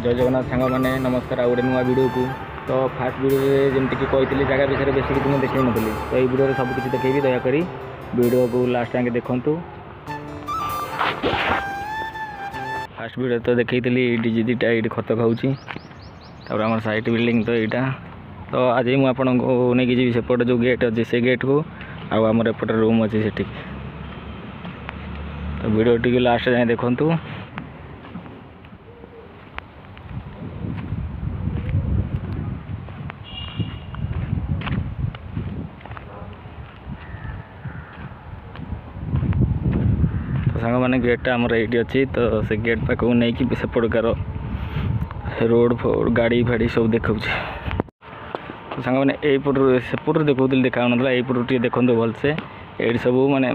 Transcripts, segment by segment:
जय जगन्नाथ सांग मैंने नमस्कार आ गए नुआ वीडियो को। तो फास्ट वीडियो जमीक कही जगह विषय बेस किसी मुझे देखी नी तो ये वीडियो सब किसी देखी दयाकोरी वीडियो को लास्ट आगे देखूँ। फास्ट वीडियो तो देखी डीजी दीटा ये खत खाऊँ आम साइट बिल्डिंग तो यहाँ तो आज मुझे आपको नहीं जी सेपटे जो गेट अच्छे से गेट को आमर एपटे रूम अच्छे से तो वीडियो टी लास्ट जाए देखूँ। सांग मैंने गेटा आमर ये अच्छी तो से गेट पाक नहीं कि सेपटकार रोड गाड़ी फाड़ी सब देखा तो सांग मैंने यपट सेपट देखा देखा ना यपट टे देखो भलसे ये सब माने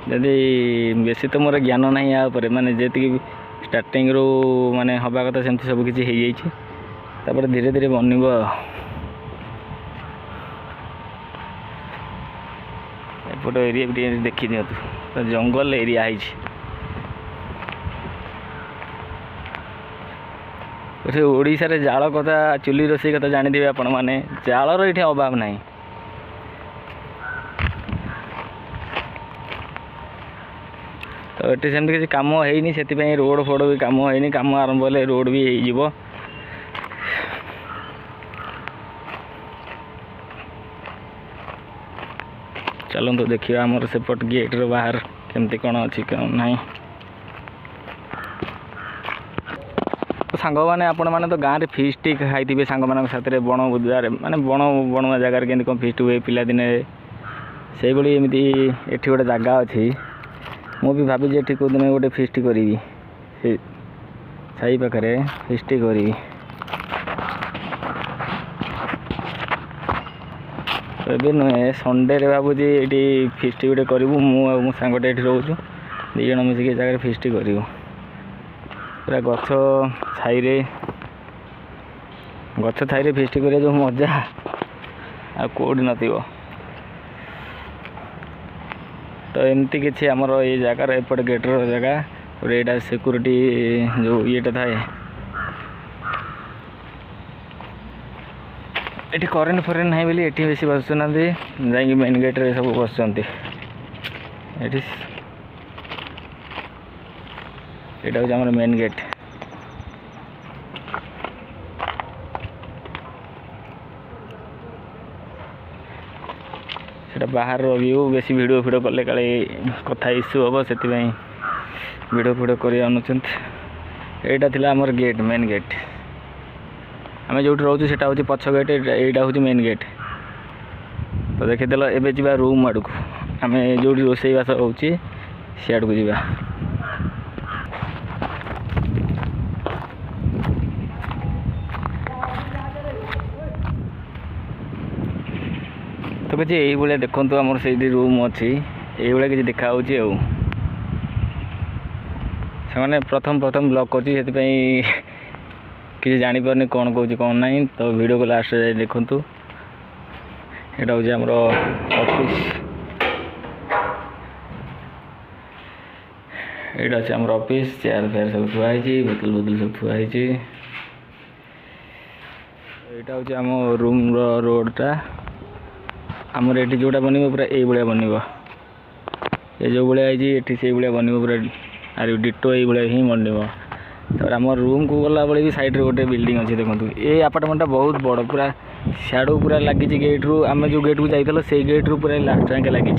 जदि बेसी तो मोर ज्ञान ना या माने जी स्टार्टिंग रू माने हवा कथा सेमती सब किसी हो जापर धीरे धीरे बनब। एपट एरिया भी देखी दिखाँ तो जंगल एरिया है ओडिशा रे जाल कथा चुली रोषे कथा जानी आपण मैंने जालर ये अभाव ना तो ये सेमती किसी कम होनी से रोड फोड भी कम होनी कम आरंभ हेल्ले रोड भी हो चलते देखिए आमर सेपट गेट रो बाहर केमती कौन अच्छी कौन ना। तो सांग मैंने आपण मैंने तो गाँव में फिस्ट खाई सांग मान साथ बण बुदार माने बण बणुआ जगार के कौन फिस्ट हुए पिला दिने से भाई एमती ये गोटे जगह अच्छी मुझे भाभी ये कौ दिन गोटे फिस्ट करी साई पाखे फिस्ट करी ए नुहे संडे भावुँ ये फिस्ट गोटे करूँ मो सांगटे ये रोचु दीज मिसिक जगह फिस्ट करूँ पूरा गछ छाई फिस्ट कर जो मजा आ कौटी न तो एमती किसी आमर ये जगार एपट गेटर जगह और यहाँ सिक्यूरीटी जो ये थाए ये करेन्ट फरेन्ट ना बोली ये बेस बसुना जा मेन गेट रे सब बस यहाँ हूँ मेन गेट से बाहर व्यू बेसी वीडियो फिडियो कले काले कथा इश्यू हम से वीडियो फिडियो कर यहाँ थी आमर गेट मेन गेट आम जो रोचु से हूँ पछ गेट यहाँ हूँ मेन गेट तो देखीदेल एवं जा रूम आड़ को आम जो रोसईवास हो सियाड़ को जा तो किसी ये देखो आमर से रूम अच्छी ये किसी देखा से प्रथम प्रथम ब्लॉग कर किसी जापारे कौन कौन कौन ना तो वीडियो को लास्ट जाए देखूँ। यहाँ हूँ आमर ऑफिस यहाँ अच्छे आमर ऑफिस चेयर फेयर सब थुआई बोतल बोतल सब थुआई यहाँ हूँ आम रूम रोडटा आमर ये जोटा बन पूरा ये बन ये जो भाया ये से बन पूरा आर डिटो ये ही बन तो आम रूम को गला बेले भी साइड रे गोटे बिल्डिंग अच्छी देखो ये अपार्टमेंट बहुत बड़ पूरा सियाड़ू पूरा लगी गेट रू आम जो गेट को जाइल से गेट रू पूरा लास्ट जाके लगी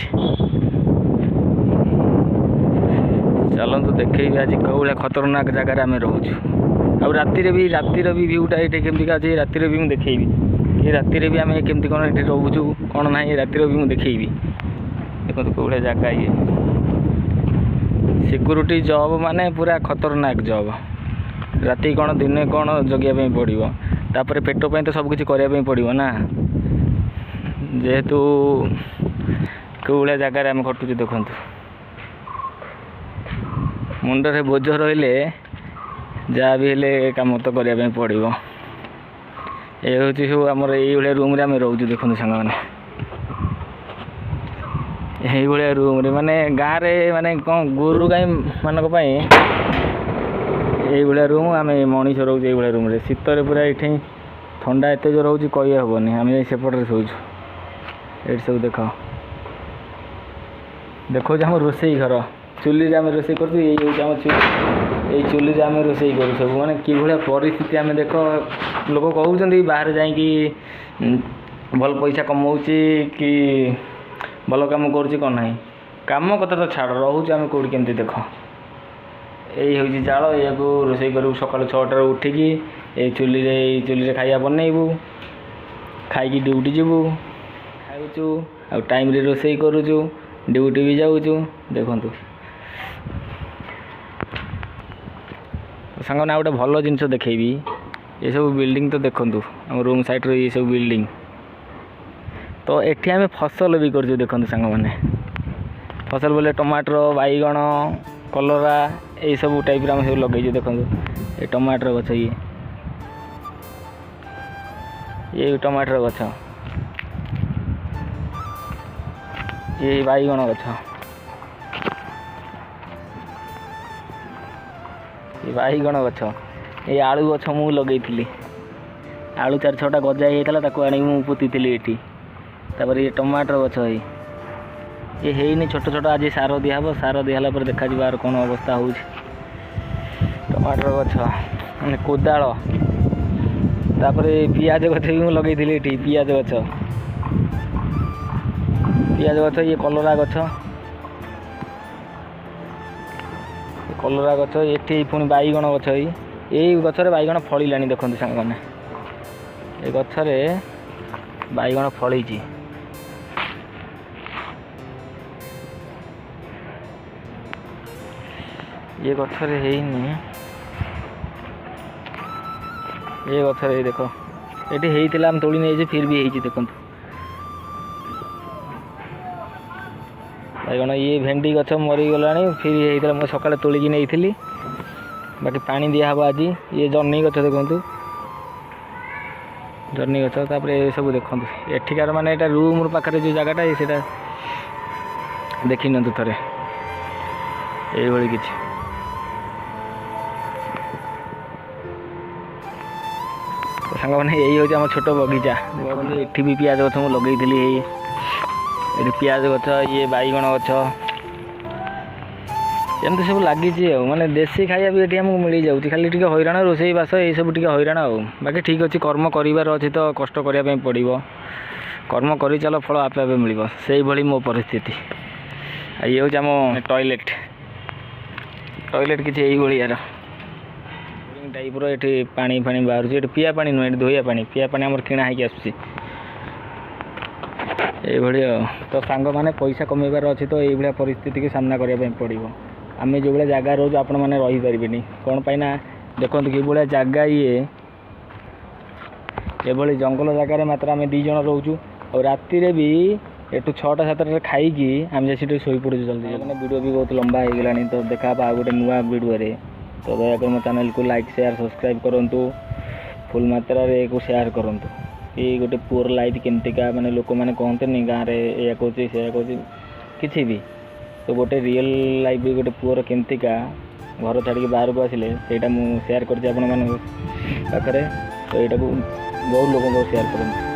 चलते देखे आज कौ भाया खतरनाक जगार आम रोचु आ रातिर भी भ्यूटा ये केमती अच्छे रातिर भी मुझे देखेबी ये रातिर भी आम केमती कौन ये रोचु कौन ना रातिर भी मुझे देखेबी देखो कौ भाया जगह ये सिक्यूरीटी जॉब माने पूरा खतरनाक जॉब राति कौन दिन कौन जगिया पड़ो तापर पेट पे तो सब किसी करने पड़ो ना जेहेतु कौ भाया जगार आम खटुचे देखु मुंडे बोझ रही जहाँ भी हेले कम तो करने पड़ो ये हूँ सब आमर ये रूम रे आम रोचु देखो सांग मैंने ये रूम रे माने गाँव रे माने कौन गोरु गाई मानक এইଭଳିଆ ରୁମ୍ ଆମେ ମଣିଷ ରହୁଛୁ ଏଇଭଳିଆ ରୁମ୍ରେ। ଶୀତରେ ପୁରା ଏଠି ଥଣ୍ଡା ଏତେ ଜୋର ହେଉଛି କହି ହେବନି। ଆମେ ଯାଇ ସେପଟରେ ଶୋଉଛୁ। ଏଇଠି ସବୁ ଦେଖାଉଛି ଆମ ରୋଷେଇ ଘର। ଚୁଲିରେ ଆମେ ରୋଷେଇ କରୁଛୁ। ଏଇ ହେଉଛି ଆମ ଚୁଲି। ଏଇ ଚୁଲିରେ ଆମେ ରୋଷେଇ କରୁ ସବୁ। ମାନେ କିଭଳିଆ ପରିସ୍ଥିତି ଆମେ ଦେଖ। ଲୋକ କହୁଛନ୍ତି ବାହାରେ ଯାଇକି ଭଲ ପଇସା କମାଉଛି କି ଭଲ କାମ କରୁଛି କ'ଣ ନାହିଁ। କାମ କଥା ତ ଛାଡ଼, ରହୁଛୁ ଆମେ କେଉଁଠି କେମିତି ଦେଖ। ଏଇ ହେଉଛି ଚାଳ। ଏହାକୁ ରୋଷେଇ କରିବୁ ସକାଳୁ 6ଟାରୁ ଉଠିକି। ଏଇ ଚୁଲିରେ ଖାଇବା ବନେଇବୁ, ଖାଇକି ଡ୍ୟୁଟି ଯିବୁ, ଖାଉଛୁ ଆଉ ଟାଇମ୍ରେ ରୋଷେଇ କରୁଛୁ, ଡ୍ୟୁଟି ବି ଯାଉଛୁ। ଦେଖନ୍ତୁ ସାଙ୍ଗମାନେ ଆଉ ଗୋଟେ ଭଲ ଜିନିଷ ଦେଖେଇବି। ଏସବୁ ବିଲ୍ଡିଂ ତ ଦେଖନ୍ତୁ, ଆମ ରୁମ୍ ସାଇଡ଼୍ରେ ଏସବୁ ବିଲ୍ଡିଂ। ତ ଏଠି ଆମେ ଫସଲ ବି କରୁଛୁ। ଦେଖନ୍ତୁ ସାଙ୍ଗମାନେ, ଫସଲ ବୋଲେ ଟମାଟର, ବାଇଗଣ, କଲରା ଏଇସବୁ ଟାଇପ୍ର ଆମେ ସବୁ ଲଗେଇଛୁ। ଦେଖନ୍ତୁ ଏ ଟମାଟର ଗଛ, ଇଏ ଟମାଟର ଗଛ, ଇଏ ବାଇଗଣ ଗଛ, ଏ ବାଇଗଣ ଗଛ, ଏଇ ଆଳୁ ଗଛ ମୁଁ ଲଗେଇଥିଲି। ଆଳୁ 4-6ଟା ଗଜା ହେଇଯାଇଥିଲା, ତାକୁ ଆଣିକି ମୁଁ ପୋତିଥିଲି ଏଠି। ତାପରେ ଇଏ ଟମାଟର ଗଛ, ଇଏ ହେଇନି, ଛୋଟ ଛୋଟ ଆଜି ସାର ଦିଆହେବ। ସାର ଦିଆହେଲା ପରେ ଦେଖାଯିବ ଆର କ'ଣ ଅବସ୍ଥା ହେଉଛି। ଟମାଟର ଗଛ, ମାନେ କୋଦାଳ। ତାପରେ ପିଆଜ ଗଛ ବି ମୁଁ ଲଗେଇଥିଲି ଏଠି। ପିଆଜ ଗଛ, ଇଏ କଲରା ଗଛ, ଏଠି ପୁଣି ବାଇଗଣ ଗଛ। ଏଇ ଗଛରେ ବାଇଗଣ ଫଳିଲାଣି। ଦେଖନ୍ତୁ ସାଙ୍ଗମାନେ, ଏ ଗଛରେ ବାଇଗଣ ଫଳିଛି। ଏ ଗଛରେ ହେଇନି, ଏ ଗଛରେ ଦେଖ, ଏଠି ହେଇଥିଲା ଆମେ ତୋଳି ନେଇଛୁ, ଫିର୍ ବି ହେଇଛି। ଦେଖନ୍ତୁ ବାଇଗଣ। ଇଏ ଭେଣ୍ଡି ଗଛ ମରିଗଲାଣି, ଫିର୍ ହେଇଥିଲା, ମୁଁ ସକାଳେ ତୋଳିକି ନେଇଥିଲି। ବାକି ପାଣି ଦିଆହେବ ଆଜି। ଇଏ ଜହ୍ନି ଗଛ ଦେଖନ୍ତୁ, ଜହ୍ନି ଗଛ। ତାପରେ ଏସବୁ ଦେଖନ୍ତୁ ଏଠିକାର, ମାନେ ଏଇଟା ରୁମ୍ ପାଖରେ ଯେଉଁ ଜାଗାଟା, ସେଇଟା ଦେଖିନିଅନ୍ତୁ ଥରେ। ଏଇଭଳି କିଛି ସାଙ୍ଗମାନେ, ଏଇ ହେଉଛି ଆମ ଛୋଟ ବଗିଚା। ଦେଖନ୍ତୁ ଏଠି ବି ପିଆଜ ଗଛ ମୁଁ ଲଗେଇଥିଲି। ଏଠି ପିଆଜ ଗଛ, ଇଏ ବାଇଗଣ ଗଛ, ଏମିତି ସବୁ ଲାଗିଛି ଆଉ। ମାନେ ଦେଶୀ ଖାଇବା ବି ଏଠି ଆମକୁ ମିଳିଯାଉଛି। ଖାଲି ଟିକେ ହଇରାଣ, ରୋଷେଇବାସ ଏଇସବୁ ଟିକେ ହଇରାଣ ଆଉ। ବାକି ଠିକ୍ ଅଛି, କର୍ମ କରିବାର ଅଛି ତ କଷ୍ଟ କରିବା ପାଇଁ ପଡ଼ିବ। କର୍ମ କରିଚାଲ, ଫଳ ଆପେ ଆପେ ମିଳିବ। ସେଇଭଳି ମୋ ପରିସ୍ଥିତି। ଆଉ ଇଏ ହେଉଛି ଆମ ଟଏଲେଟ୍ କିଛି ଏଇଭଳିଆର ଟାଇପ୍ର। ଏଠି ପାଣି ବାହାରୁଛି। ଏଠି ପିଆ ପାଣି ନୁହେଁ, ଏଠି ଧୋଇବା ପାଣି। ପିଆ ପାଣି ଆମର କିଣା ହେଇକି ଆସୁଛି। ଏଇଭଳି ଆଉ। ତ ସାଙ୍ଗମାନେ, ପଇସା କମେଇବାର ଅଛି ତ ଏଇଭଳିଆ ପରିସ୍ଥିତିକି ସାମ୍ନା କରିବା ପାଇଁ ପଡ଼ିବ। ଆମେ ଯେଉଁଭଳିଆ ଜାଗା ରହୁଛୁ, ଆପଣମାନେ ରହିପାରିବେନି। କ'ଣ ପାଇଁ ନା ଦେଖନ୍ତୁ କିଭଳିଆ ଜାଗା। ଏଭଳି ଜଙ୍ଗଲ ଜାଗାରେ ମାତ୍ର ଆମେ 2 ଜଣ ରହୁଛୁ। ଆଉ ରାତିରେ ବି ଏଠୁ 6ଟା-7ଟାରେ ଖାଇକି ଆମେ ଯାଇ ସେଠି ଶୋଇପଡ଼ୁଛୁ ଜଲ୍ଦି। ମାନେ ଭିଡ଼ିଓ ବି ବହୁତ ଲମ୍ବା ହେଇଗଲାଣି। ତ ଦେଖା ହେବା ଆଉ ଗୋଟେ ନୂଆ ଭିଡ଼ିଓରେ। ତ ଦୟାକରି ମୋ ଚ୍ୟାନେଲକୁ ଲାଇକ୍, ସେୟାର, ସବସ୍କ୍ରାଇବ୍ କରନ୍ତୁ। ଫୁଲ୍ ମାତ୍ରାରେ ଏକୁ ସେୟାର କରନ୍ତୁ। ଏଇ ଗୋଟେ ପୁଅର ଲାଇଫ୍ କେମିତିକା, ମାନେ ଲୋକମାନେ କହନ୍ତିନି ଗାଁରେ ଏଇଆ କହୁଛି ସେଇଆ କହୁଛି, କିଛି ବି। ତ ଗୋଟେ ରିଅଲ୍ ଲାଇଫ୍ ଗୋଟେ ପୁଅର କେମିତିକା, ଘର ଛାଡ଼ିକି ବାହାରକୁ ଆସିଲେ, ସେଇଟା ମୁଁ ସେୟାର କରିଛି ଆପଣମାନଙ୍କ ପାଖରେ। ତ ଏଇଟାକୁ ବହୁତ ଲୋକଙ୍କୁ ସେୟାର କରନ୍ତୁ।